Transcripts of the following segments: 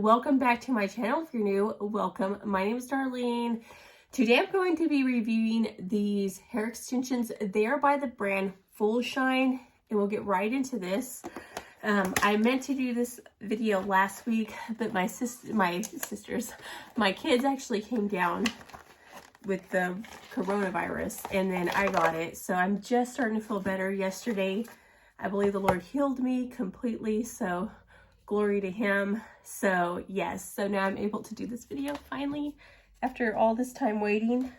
welcome back to my channel. If you're new, welcome. My name is Darlene. Today I'm going to be reviewing these hair extensions. They are by the brand Full Shine, and we'll get right into this. I meant to do this video last week, but my kids actually came down with the coronavirus, and then I got it. So I'm just starting to feel better. Yesterday, I believe the Lord healed me completely, so glory to him. So yes, so now I'm able to do this video finally after all this time waiting.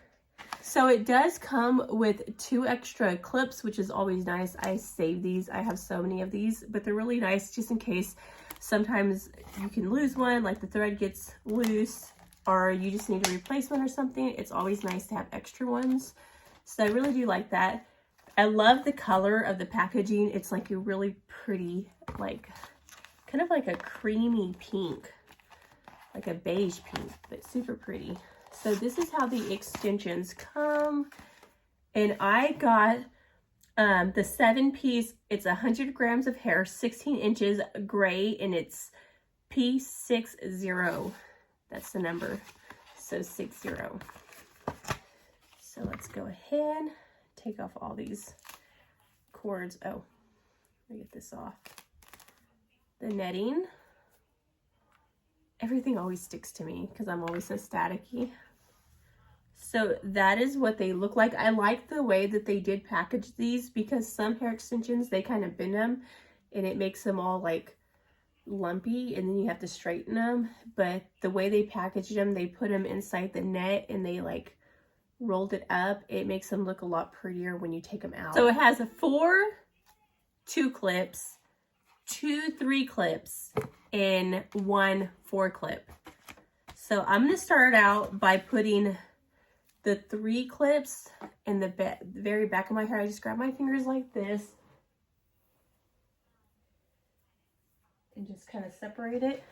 So it does come with 2 extra clips, which is always nice. I save these. I have so many of these, but they're really nice just in case sometimes you can lose one, like the thread gets loose, or you just need a replacement or something. It's always nice to have extra ones. So I really do like that. I love the color of the packaging. It's like a really pretty, like kind of like a creamy pink, like a beige pink, but super pretty. So this is how the extensions come. And I got the 7-piece. It's 100 grams of hair, 16 inches gray, and it's P60. That's the number. So 60. So let's go ahead, take off all these cords. Oh, let me get this off. The netting. Everything always sticks to me because I'm always so staticky. So that is what they look like. I like the way that they did package these because some hair extensions, they kind of bend them and it makes them all like lumpy, and then you have to straighten them. But the way they packaged them, they put them inside the net and they like rolled it up. It makes them look a lot prettier when you take them out. So it has a 4 2 clips, 2 3 clips, and 1 4 clip. So I'm going to start out by putting the 3 clips in the very back of my hair. I just grab my fingers like this and just kind of separate it,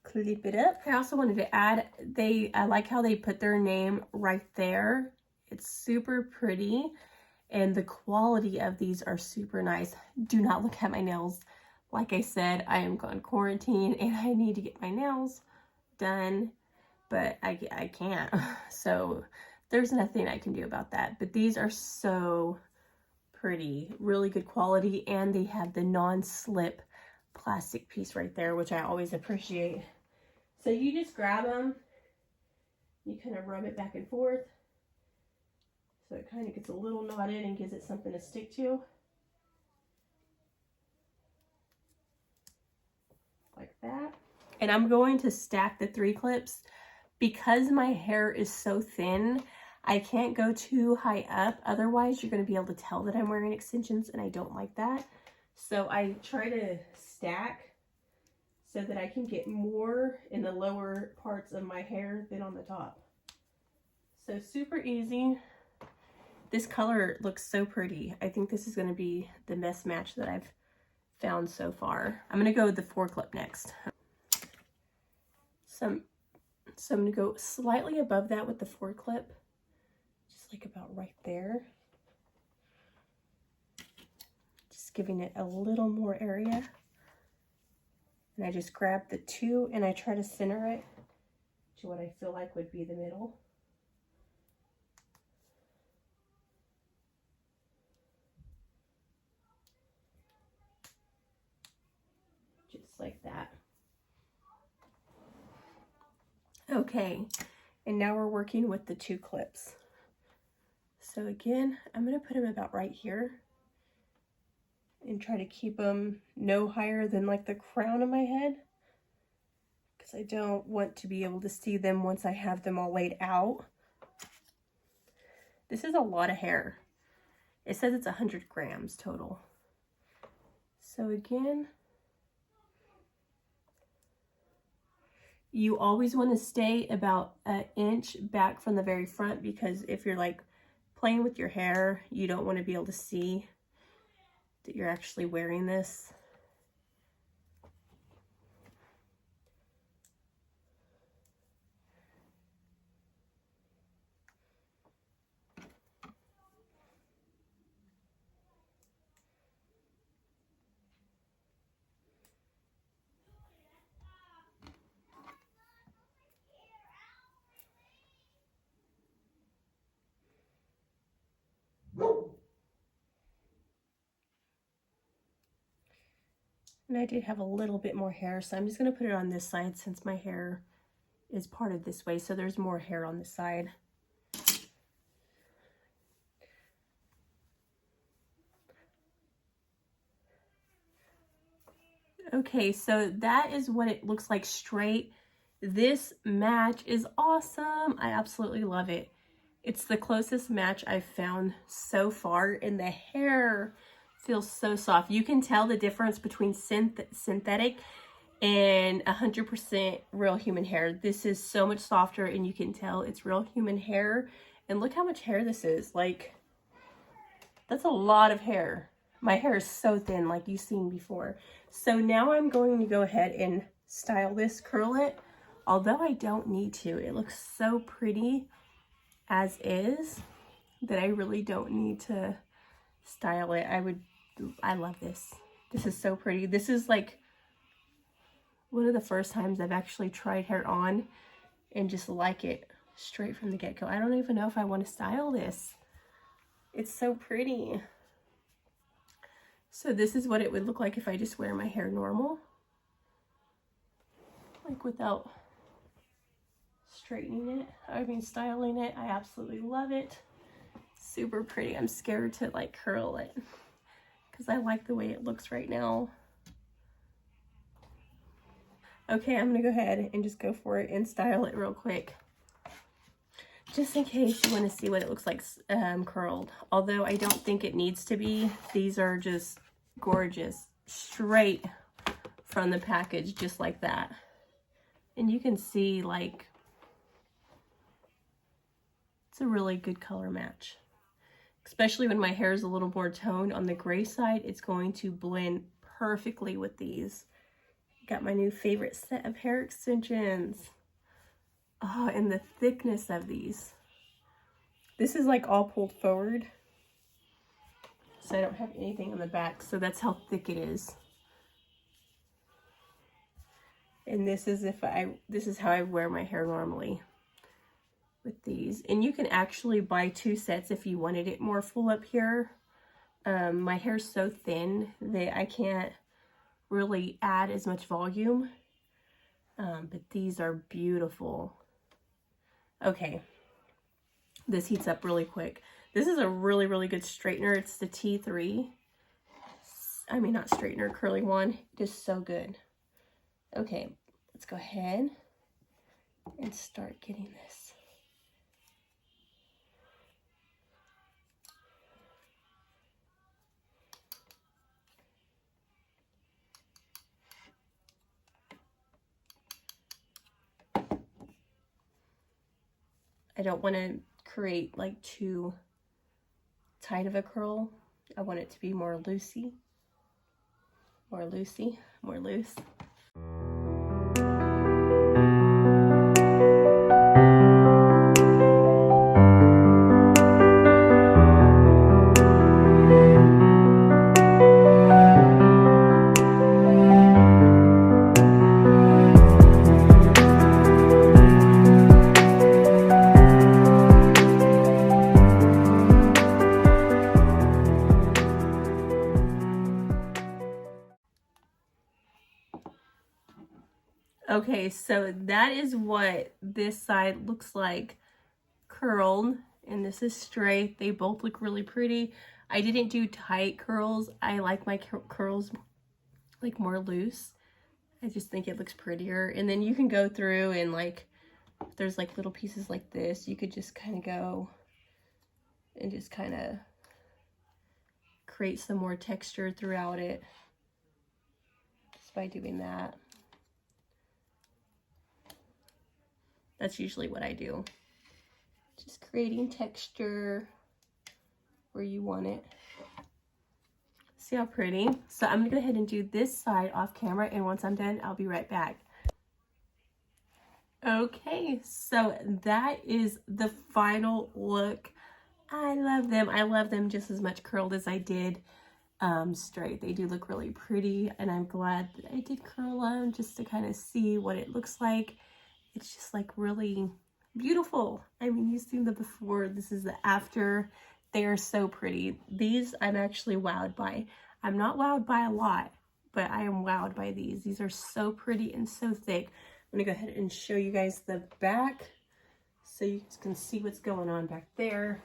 clip it up. I also wanted to add, I like how they put their name right there. It's super pretty, and the quality of these are super nice. Do not look at my nails. Like I said, I am on quarantine and I need to get my nails done, but I can't. So there's nothing I can do about that. But these are so pretty, really good quality, and they have the non-slip plastic piece right there, which I always appreciate. So you just grab them, you kind of rub it back and forth so it kind of gets a little knotted and gives it something to stick to. Like that. And I'm going to stack the 3 clips. Because my hair is so thin, I can't go too high up. Otherwise, you're going to be able to tell that I'm wearing extensions, and I don't like that. So I try to stack so that I can get more in the lower parts of my hair than on the top. So super easy. This color looks so pretty. I think this is going to be the best match that I've found so far. I'm going to go with the 4 clip next. So I'm going to go slightly above that with the 4 clip, just like about right there. Just giving it a little more area. And I just grab the 2 and I try to center it to what I feel like would be the middle. Just like that. Okay, and now we're working with the 2 clips. So again, I'm going to put them about right here and try to keep them no higher than like the crown of my head, because I don't want to be able to see them once I have them all laid out. This is a lot of hair. It says it's 100 grams total. So again, you always want to stay about an inch back from the very front, because if you're like playing with your hair, you don't want to be able to see that you're actually wearing this. And I did have a little bit more hair, so I'm just going to put it on this side since my hair is parted this way, so there's more hair on this side. Okay, so that is what it looks like straight. This match is awesome. I absolutely love it. It's the closest match I've found so far, and the hair feels so soft. You can tell the difference between synthetic and 100% real human hair. This is so much softer, and you can tell it's real human hair. And look how much hair this is. Like, that's a lot of hair. My hair is so thin, like you've seen before. So now I'm going to go ahead and style this, curl it. Although I don't need to. It looks so pretty as is that I really don't need to style it. I love this. This is so pretty. This is like one of the first times I've actually tried hair on and just like it straight from the get-go. I don't even know if I want to style this. It's so pretty. So this is what it would look like if I just wear my hair normal. Like without straightening it. I mean styling it. I absolutely love it. Super pretty. I'm scared to like curl it because I like the way it looks right now. Okay, I'm gonna go ahead and just go for it and style it real quick. Just in case you want to see what it looks like curled. Although I don't think it needs to be. These are just gorgeous. Straight from the package, just like that. And you can see like it's a really good color match. Especially when my hair is a little more toned on the gray side, it's going to blend perfectly with these. Got my new favorite set of hair extensions. Oh, and the thickness of these. This is like all pulled forward. So I don't have anything on the back. So that's how thick it is. And this is how I wear my hair normally with these. And you can actually buy 2 sets if you wanted it more full up here. My hair's so thin that I can't really add as much volume. But these are beautiful. Okay, this heats up really quick. This is a really, really good straightener. It's the T3. I mean, not straightener, curly one. It is so good. Okay, let's go ahead and start getting this. I don't want to create like too tight of a curl. I want it to be more loosey, more loose. Okay, so that is what this side looks like curled, and this is straight. They both look really pretty. I didn't do tight curls. I like my curls like more loose. I just think it looks prettier. And then you can go through and like, if there's like little pieces like this, you could just kind of go and just kind of create some more texture throughout it just by doing that. That's usually what I do. Just creating texture where you want it. See how pretty? So I'm gonna go ahead and do this side off camera, and once I'm done, I'll be right back. Okay, so that is the final look. I love them. I love them just as much curled as I did straight. They do look really pretty, and I'm glad that I did curl them just to kind of see what it looks like. It's just like really beautiful. I mean, you've seen the before. This is the after. They are so pretty. These I'm actually wowed by. I'm not wowed by a lot, but I am wowed by these. These are so pretty and so thick. I'm gonna go ahead and show you guys the back so you can see what's going on back there.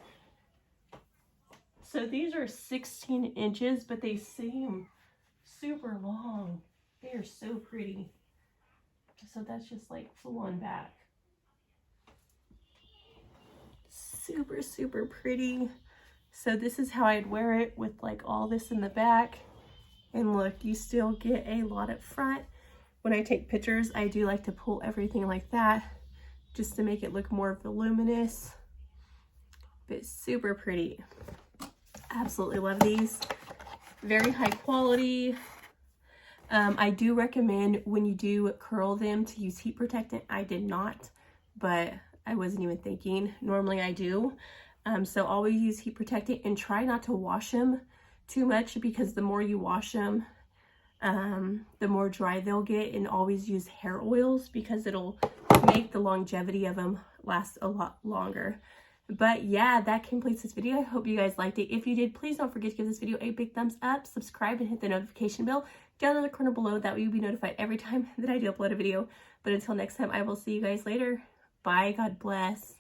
So these are 16 inches, but they seem super long. They are so pretty. So that's just like full on back. Super, super pretty. So this is how I'd wear it with like all this in the back. And look, you still get a lot up front. When I take pictures, I do like to pull everything like that just to make it look more voluminous. But super pretty. Absolutely love these. Very high quality. I do recommend when you do curl them to use heat protectant. I did not, but I wasn't even thinking. Normally I do. So always use heat protectant and try not to wash them too much, because the more you wash them, the more dry they'll get. And always use hair oils because it'll make the longevity of them last a lot longer. But yeah, that completes this video. I hope you guys liked it. If you did, please don't forget to give this video a big thumbs up, subscribe, and hit the notification bell down in the corner below. That way you'll be notified every time that I do upload a video. But until next time, I will see you guys later. Bye. God bless.